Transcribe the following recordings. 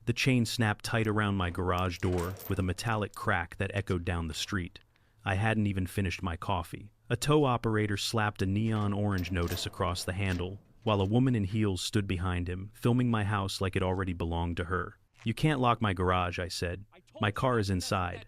The chain snapped tight around my garage door with a metallic crack that echoed down the street. I hadn't even finished my coffee. A tow operator slapped a neon orange notice across the handle, while a woman in heels stood behind him, filming my house like it already belonged to her. "You can't lock my garage," I said. "My car is inside."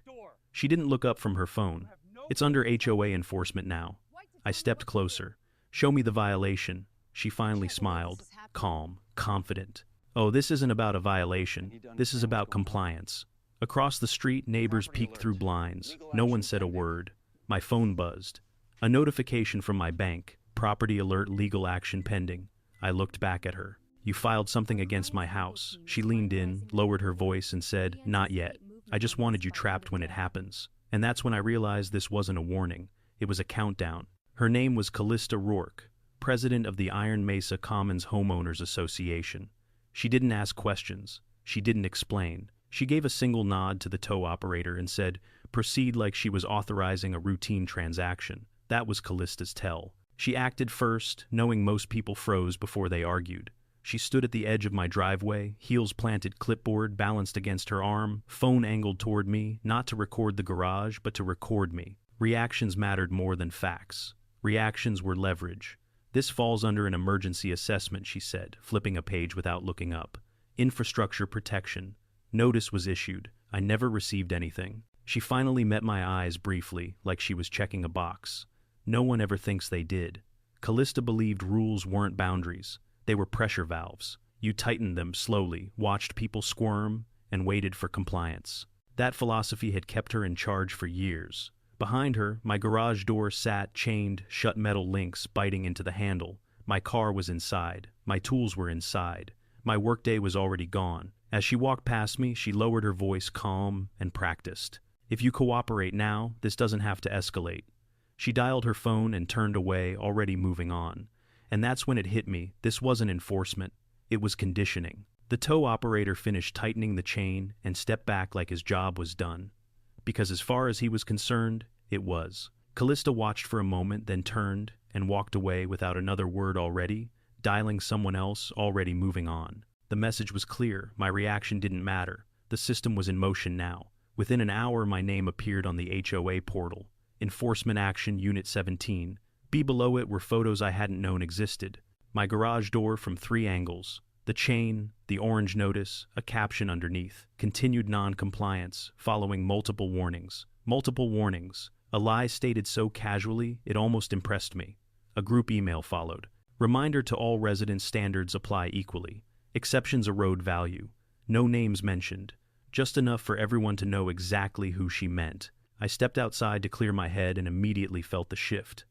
She didn't look up from her phone. "It's under HOA enforcement now." I stepped closer. "Show me the violation." She finally smiled, calm, confident. "Oh, this isn't about a violation. This is about compliance." Across the street, neighbors peeked through blinds. No one said a word. My phone buzzed. A notification from my bank. "Property alert, legal action pending." I looked back at her. "You filed something against my house." She leaned in, lowered her voice, and said, "Not yet. I just wanted you trapped when it happens." And that's when I realized this wasn't a warning. It was a countdown. Her name was Calista Rourke, president of the Iron Mesa Commons Homeowners Association. She didn't ask questions. She didn't explain. She gave a single nod to the tow operator and said, "Proceed," like she was authorizing a routine transaction. That was Callista's tell. She acted first, knowing most people froze before they argued. She stood at the edge of my driveway, heels planted, clipboard balanced against her arm, phone angled toward me, not to record the garage, but to record me. Reactions mattered more than facts. Reactions were leverage. "This falls under an emergency assessment," she said, flipping a page without looking up. "Infrastructure protection." Notice was issued. I never received anything. She finally met my eyes briefly, like she was checking a box. No one ever thinks they did. Calista believed rules weren't boundaries. They were pressure valves. You tightened them slowly, watched people squirm, and waited for compliance. That philosophy had kept her in charge for years. Behind her, my garage door sat, chained, shut metal links biting into the handle. My car was inside. My tools were inside. My workday was already gone. As she walked past me, she lowered her voice, calm and practiced. "If you cooperate now, this doesn't have to escalate." She dialed her phone and turned away, already moving on. And that's when it hit me. This wasn't enforcement. It was conditioning. The tow operator finished tightening the chain and stepped back like his job was done. Because as far as he was concerned, it was. Calista watched for a moment, then turned and walked away without another word, already dialing someone else, already moving on. The message was clear. My reaction didn't matter. The system was in motion now. Within an hour, my name appeared on the HOA portal. Enforcement Action Unit 17. Below it were photos I hadn't known existed. My garage door from 3 angles. The chain, the orange notice, a caption underneath. Continued non-compliance, following multiple warnings. Multiple warnings. A lie stated so casually, it almost impressed me. A group email followed. Reminder to all residents: standards apply equally. Exceptions erode value. No names mentioned. Just enough for everyone to know exactly who she meant. I stepped outside to clear my head and immediately felt the shift.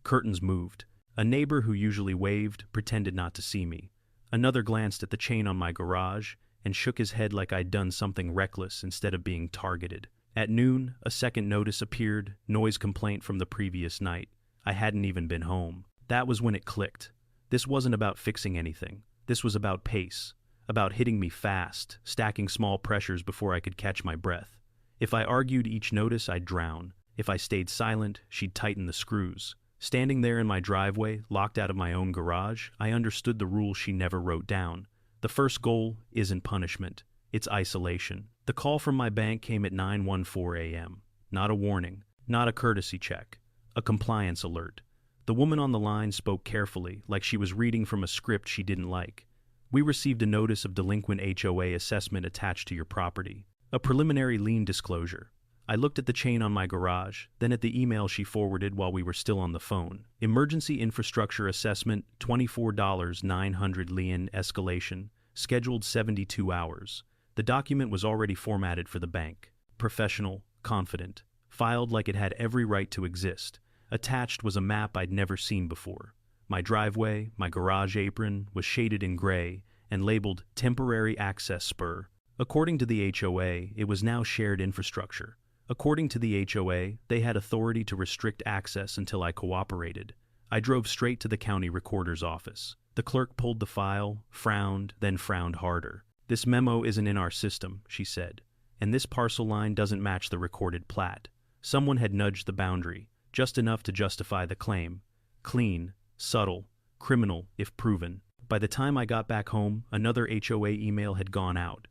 Curtains moved. A neighbor who usually waved pretended not to see me. Another glanced at the chain on my garage and shook his head like I'd done something reckless instead of being targeted. At noon, a second notice appeared, noise complaint from the previous night. I hadn't even been home. That was when it clicked. This wasn't about fixing anything. This was about pace, about hitting me fast, stacking small pressures before I could catch my breath. If I argued each notice, I'd drown. If I stayed silent, she'd tighten the screws. Standing there in my driveway, locked out of my own garage, I understood the rule she never wrote down. The first goal isn't punishment, it's isolation. The call from my bank came at 9:14 a.m. Not a warning, not a courtesy check, a compliance alert. The woman on the line spoke carefully, like she was reading from a script she didn't like. "We received a notice of delinquent HOA assessment attached to your property. A preliminary lien disclosure." I looked at the chain on my garage, then at the email she forwarded while we were still on the phone. "Emergency infrastructure assessment, $24,900 lien escalation, scheduled 72 hours. The document was already formatted for the bank. Professional, confident, filed like it had every right to exist. Attached was a map I'd never seen before. My driveway, my garage apron, was shaded in gray and labeled Temporary Access Spur. According to the HOA, it was now shared infrastructure. According to the HOA, they had authority to restrict access until I cooperated. I drove straight to the county recorder's office. The clerk pulled the file, frowned, then frowned harder. "This memo isn't in our system," she said, "and this parcel line doesn't match the recorded plat." Someone had nudged the boundary, just enough to justify the claim. Clean, subtle, criminal if proven. By the time I got back home, another HOA email had gone out.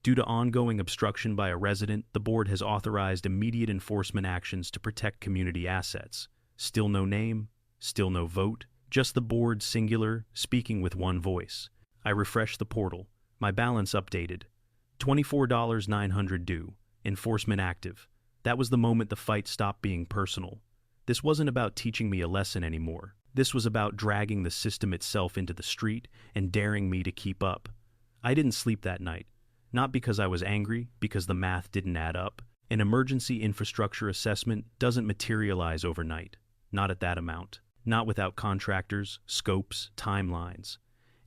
Due to ongoing obstruction by a resident, the board has authorized immediate enforcement actions to protect community assets. Still no name, still no vote, just the board singular, speaking with one voice. I refresh the portal. My balance updated. $24,900 due. Enforcement active. That was the moment the fight stopped being personal. This wasn't about teaching me a lesson anymore. This was about dragging the system itself into the street and daring me to keep up. I didn't sleep that night. Not because I was angry, because the math didn't add up. An emergency infrastructure assessment doesn't materialize overnight. Not at that amount. Not without contractors, scopes, timelines.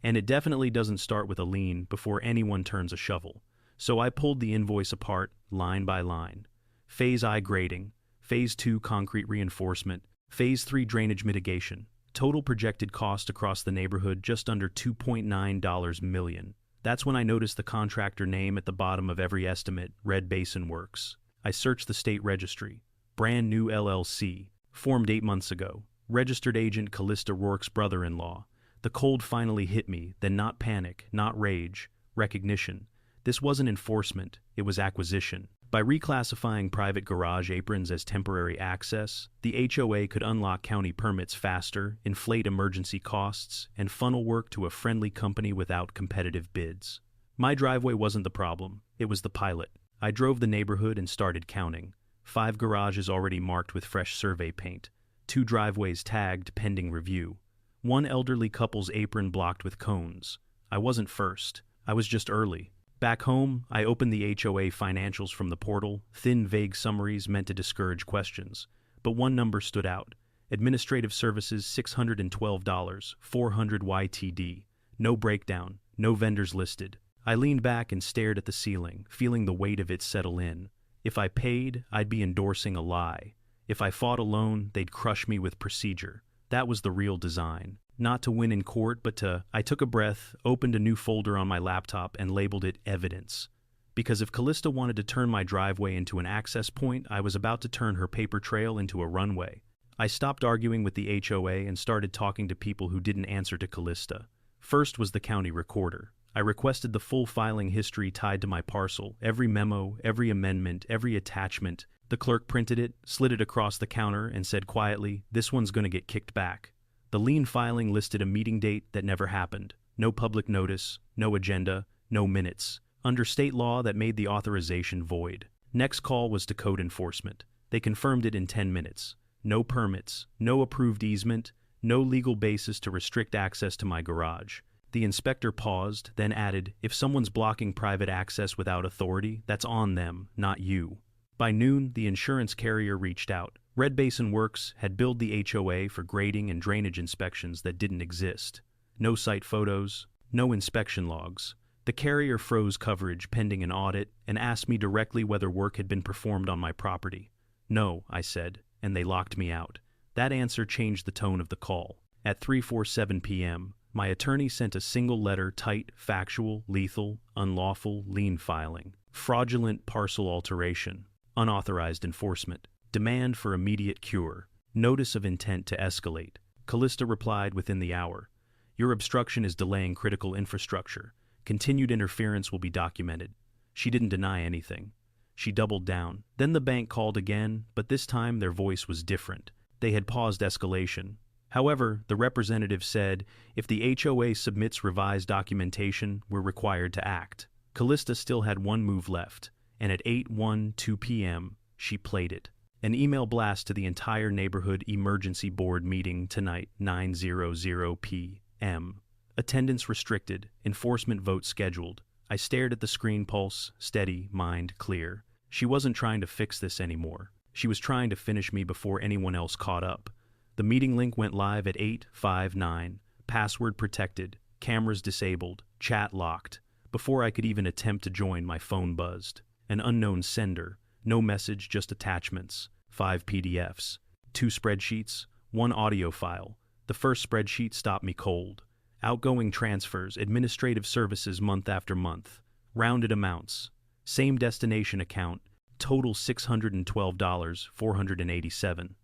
And it definitely doesn't start with a lien before anyone turns a shovel. So I pulled the invoice apart, line by line. Phase I grading, Phase 2 concrete reinforcement, Phase 3 drainage mitigation. Total projected cost across the neighborhood just under $2.9 million. That's when I noticed the contractor name at the bottom of every estimate, Red Basin Works. I searched the state registry. Brand new LLC, formed 8 months ago. Registered agent Calista Rourke's brother-in-law. The cold finally hit me, then not panic, not rage, recognition. This wasn't enforcement, it was acquisition. By reclassifying private garage aprons as temporary access, the HOA could unlock county permits faster, inflate emergency costs, and funnel work to a friendly company without competitive bids. My driveway wasn't the problem, it was the pilot. I drove the neighborhood and started counting. 5 garages already marked with fresh survey paint. 2 driveways tagged pending review. 1 elderly couple's apron blocked with cones. I wasn't first, I was just early. Back home, I opened the HOA financials from the portal, thin, vague summaries meant to discourage questions. But one number stood out. Administrative services $612, 400 YTD. No breakdown, no vendors listed. I leaned back and stared at the ceiling, feeling the weight of it settle in. If I paid, I'd be endorsing a lie. If I fought alone, they'd crush me with procedure. That was the real design. Not to win in court, but to... I took a breath, opened a new folder on my laptop, and labeled it Evidence. Because if Calista wanted to turn my driveway into an access point, I was about to turn her paper trail into a runway. I stopped arguing with the HOA and started talking to people who didn't answer to Calista. First was the county recorder. I requested the full filing history tied to my parcel, every memo, every amendment, every attachment. The clerk printed it, slid it across the counter, and said quietly, "This one's gonna get kicked back." The lien filing listed a meeting date that never happened. No public notice, no agenda, no minutes. Under state law, that made the authorization void. Next call was to code enforcement. They confirmed it in 10 minutes. No permits, no approved easement, no legal basis to restrict access to my garage. The inspector paused, then added, "If someone's blocking private access without authority, that's on them, not you." By noon, the insurance carrier reached out. Red Basin Works had billed the HOA for grading and drainage inspections that didn't exist. No site photos, no inspection logs. The carrier froze coverage pending an audit and asked me directly whether work had been performed on my property. "No," I said, and they locked me out. That answer changed the tone of the call. At 3:47 p.m., my attorney sent a single letter: tight, factual, lethal, unlawful, lien filing, fraudulent parcel alteration, unauthorized enforcement. Demand for immediate cure. Notice of intent to escalate. Calista replied within the hour. Your obstruction is delaying critical infrastructure. Continued interference will be documented. She didn't deny anything. She doubled down. Then the bank called again, but this time their voice was different. They had paused escalation. However, the representative said, if the HOA submits revised documentation, we're required to act. Calista still had one move left, and at 8:12 p.m., she played it. An email blast to the entire neighborhood emergency board meeting tonight, 9:00 p.m. Attendance restricted, enforcement vote scheduled. I stared at the screen, pulse steady, mind clear. She wasn't trying to fix this anymore. She was trying to finish me before anyone else caught up. The meeting link went live at 8:59. Password protected, cameras disabled, chat locked. Before I could even attempt to join, my phone buzzed. An unknown sender. No message, just attachments. 5 PDFs. 2 spreadsheets. 1 audio file. The first spreadsheet stopped me cold. Outgoing transfers, administrative services month after month. Rounded amounts. Same destination account. Total $612, 487.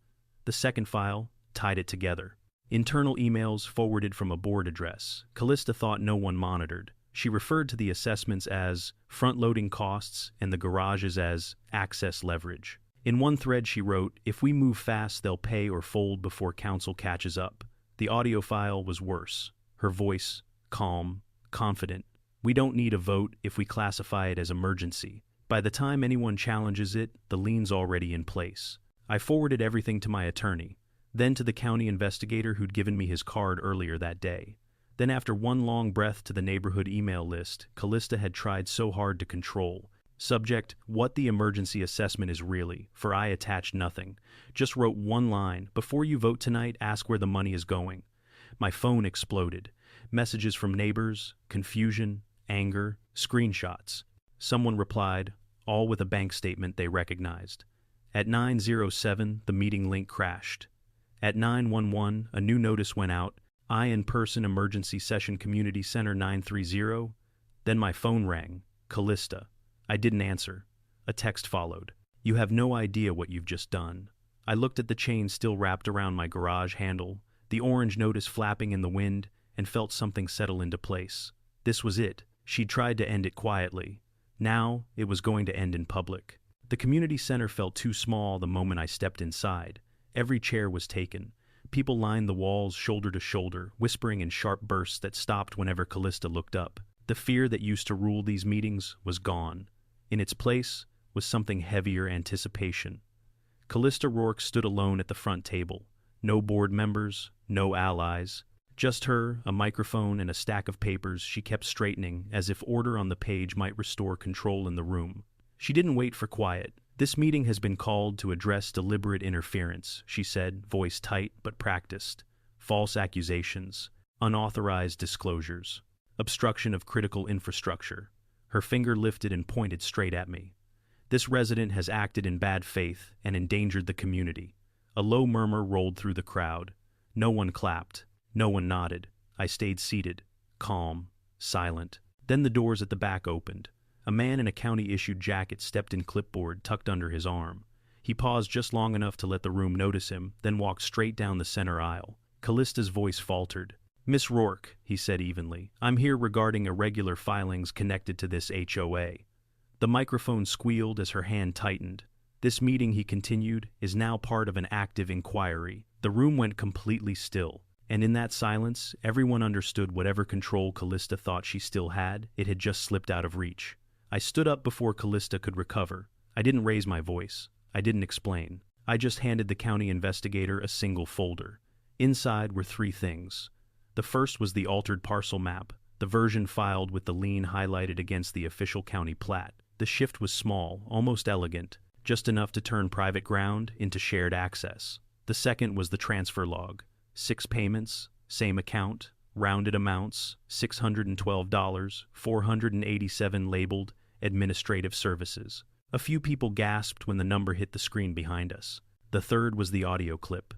The second file tied it together. Internal emails forwarded from a board address. Calista thought no one monitored. She referred to the assessments as front-loading costs and the garages as access leverage. In one thread she wrote, "If we move fast, they'll pay or fold before council catches up." The audio file was worse. Her voice, calm, confident. "We don't need a vote if we classify it as emergency. By the time anyone challenges it, the lien's already in place." I forwarded everything to my attorney, then to the county investigator who'd given me his card earlier that day. Then after one long breath to the neighborhood email list Calista had tried so hard to control. Subject, what the emergency assessment is really, for I attached nothing. Just wrote one line, "Before you vote tonight, ask where the money is going." My phone exploded. Messages from neighbors, confusion, anger, screenshots. Someone replied, all with a bank statement they recognized. At 9:07, the meeting link crashed. At 9:11, a new notice went out. In-person emergency session community center 930. Then my phone rang. Calista. I didn't answer. A text followed. "You have no idea what you've just done." I looked at the chain still wrapped around my garage handle, the orange notice flapping in the wind, and felt something settle into place. This was it. She'd tried to end it quietly. Now, it was going to end in public. The community center felt too small the moment I stepped inside. Every chair was taken. People lined the walls shoulder to shoulder, whispering in sharp bursts that stopped whenever Calista looked up. The fear that used to rule these meetings was gone. In its place was something heavier: anticipation. Calista Rourke stood alone at the front table. No board members, no allies. Just her, a microphone, and a stack of papers she kept straightening as if order on the page might restore control in the room. She didn't wait for quiet. "This meeting has been called to address deliberate interference," she said, voice tight but practiced. "False accusations, unauthorized disclosures, obstruction of critical infrastructure." Her finger lifted and pointed straight at me. "This resident has acted in bad faith and endangered the community." A low murmur rolled through the crowd. No one clapped. No one nodded. I stayed seated, calm, silent. Then the doors at the back opened. A man in a county-issued jacket stepped in, clipboard tucked under his arm. He paused just long enough to let the room notice him, then walked straight down the center aisle. Callista's voice faltered. "Miss Rourke," he said evenly, "I'm here regarding irregular filings connected to this HOA." The microphone squealed as her hand tightened. "This meeting," he continued, "is now part of an active inquiry." The room went completely still. And in that silence, everyone understood whatever control Calista thought she still had, it had just slipped out of reach. I stood up before Calista could recover. I didn't raise my voice. I didn't explain. I just handed the county investigator a single folder. Inside were three things. The first was the altered parcel map, the version filed with the lien highlighted against the official county plat. The shift was small, almost elegant, just enough to turn private ground into shared access. The second was the transfer log. 6 payments, same account, rounded amounts, $612, 487 labeled administrative services. A few people gasped when the number hit the screen behind us. The third was the audio clip.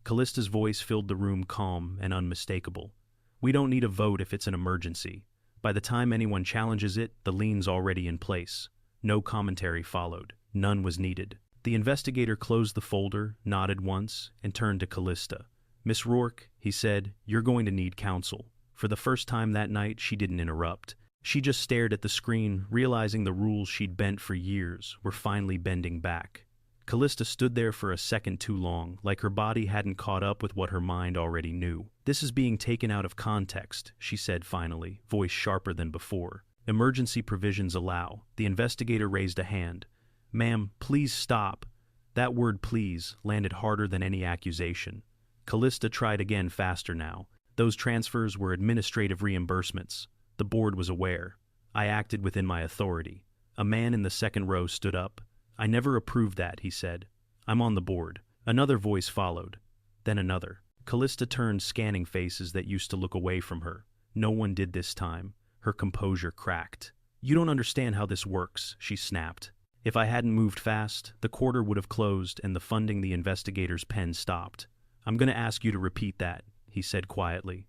Callista's voice filled the room, calm and unmistakable. "We don't need a vote if it's an emergency. By the time anyone challenges it, the lien's already in place." No commentary followed. None was needed. The investigator closed the folder, nodded once, and turned to Calista. "Miss Rourke," he said, "you're going to need counsel." For the first time that night, she didn't interrupt. She just stared at the screen, realizing the rules she'd bent for years were finally bending back. Calista stood there for a second too long, like her body hadn't caught up with what her mind already knew. "This is being taken out of context," she said finally, voice sharper than before. "Emergency provisions allow." The investigator raised a hand. "Ma'am, please stop." That word "please" landed harder than any accusation. Calista tried again, faster now. Those transfers were administrative reimbursements. The board was aware. I acted within my authority. A man in the second row stood up. "I never approved that," he said. "I'm on the board." Another voice followed. Then another. Calista turned, scanning faces that used to look away from her. No one did this time. Her composure cracked. "You don't understand how this works," she snapped. If I hadn't moved fast, the quarter would have closed and the funding the investigator's pen stopped. "I'm going to ask you to repeat that," he said quietly.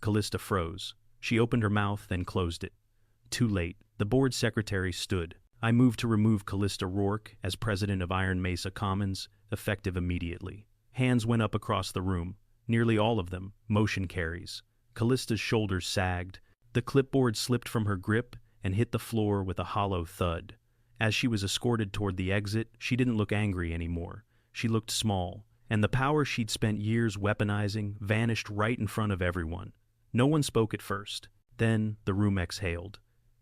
Calista froze. She opened her mouth, then closed it. Too late. The board secretary stood. I moved to remove Calista Rourke as president of Iron Mesa Commons, effective immediately. Hands went up across the room. Nearly all of them, motion carries. Callista's shoulders sagged. The clipboard slipped from her grip and hit the floor with a hollow thud. As she was escorted toward the exit, she didn't look angry anymore. She looked small, and the power she'd spent years weaponizing vanished right in front of everyone. No one spoke at first. Then the room exhaled.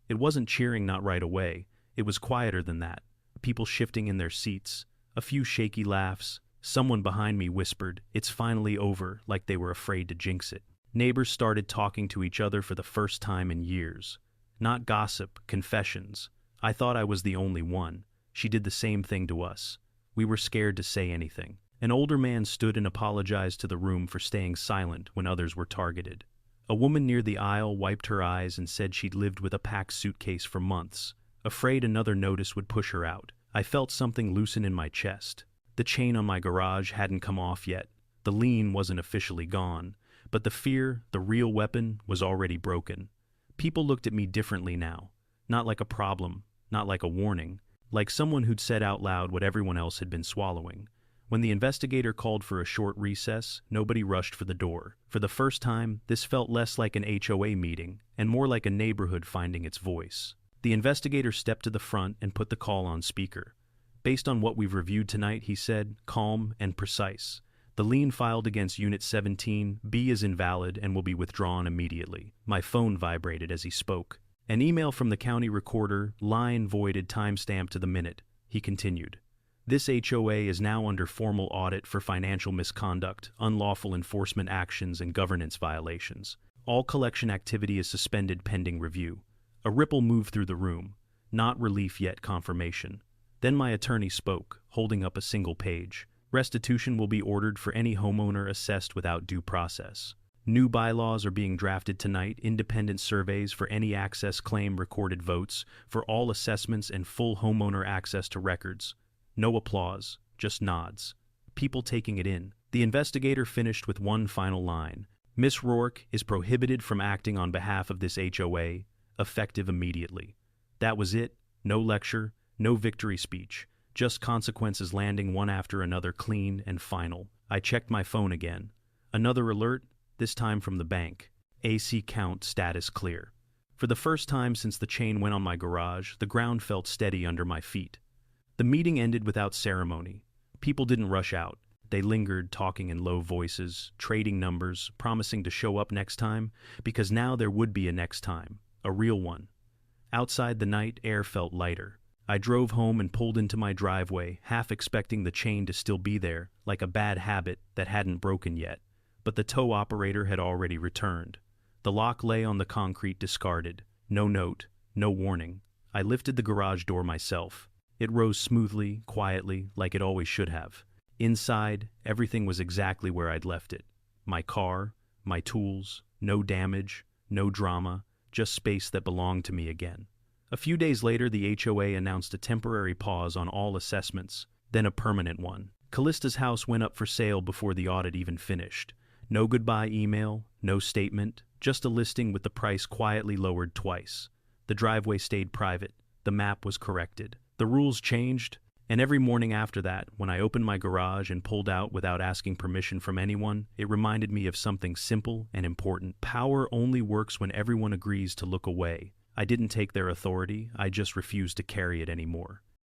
It wasn't cheering, not right away. It was quieter than that. People shifting in their seats, a few shaky laughs. Someone behind me whispered, "It's finally over," like they were afraid to jinx it. Neighbors started talking to each other for the first time in years. Not gossip, confessions. I thought I was the only one. She did the same thing to us. We were scared to say anything. An older man stood and apologized to the room for staying silent when others were targeted. A woman near the aisle wiped her eyes and said she'd lived with a packed suitcase for months, afraid another notice would push her out. I felt something loosen in my chest. The chain on my garage hadn't come off yet. The lien wasn't officially gone, but the fear, the real weapon, was already broken. People looked at me differently now. Not like a problem, not like a warning, like someone who'd said out loud what everyone else had been swallowing. When the investigator called for a short recess, nobody rushed for the door. For the first time, this felt less like an HOA meeting and more like a neighborhood finding its voice. The investigator stepped to the front and put the call on speaker. "Based on what we've reviewed tonight," he said, calm and precise, "the lien filed against Unit 17B is invalid and will be withdrawn immediately." My phone vibrated as he spoke. "An email from the county recorder, line voided, timestamp to the minute," he continued. "This HOA is now under formal audit for financial misconduct, unlawful enforcement actions, and governance violations. All collection activity is suspended pending review." A ripple moved through the room. Not relief yet, confirmation. Then my attorney spoke, holding up a single page. "Restitution will be ordered for any homeowner assessed without due process. New bylaws are being drafted tonight, independent surveys for any access claim, recorded votes for all assessments, and full homeowner access to records." No applause, just nods. People taking it in. The investigator finished with one final line. "Miss Rourke is prohibited from acting on behalf of this HOA, effective immediately." That was it. No lecture, no victory speech, just consequences landing one after another, clean and final. I checked my phone again. Another alert, this time from the bank. AC count status clear. For the first time since the chain went on my garage, the ground felt steady under my feet. The meeting ended without ceremony. People didn't rush out. They lingered, talking in low voices, trading numbers, promising to show up next time, because now there would be a next time, a real one. Outside, the night air felt lighter. I drove home and pulled into my driveway, half expecting the chain to still be there, like a bad habit that hadn't broken yet. But the tow operator had already returned. The lock lay on the concrete, discarded. No note, no warning. I lifted the garage door myself. It rose smoothly, quietly, like it always should have. Inside, everything was exactly where I'd left it. My car, my tools, no damage, no drama, just space that belonged to me again. A few days later, the HOA announced a temporary pause on all assessments, then a permanent one. Calista's house went up for sale before the audit even finished. No goodbye email, no statement, just a listing with the price quietly lowered twice. The driveway stayed private. The map was corrected. The rules changed, and every morning after that, when I opened my garage and pulled out without asking permission from anyone, it reminded me of something simple and important. Power only works when everyone agrees to look away. I didn't take their authority, I just refused to carry it anymore.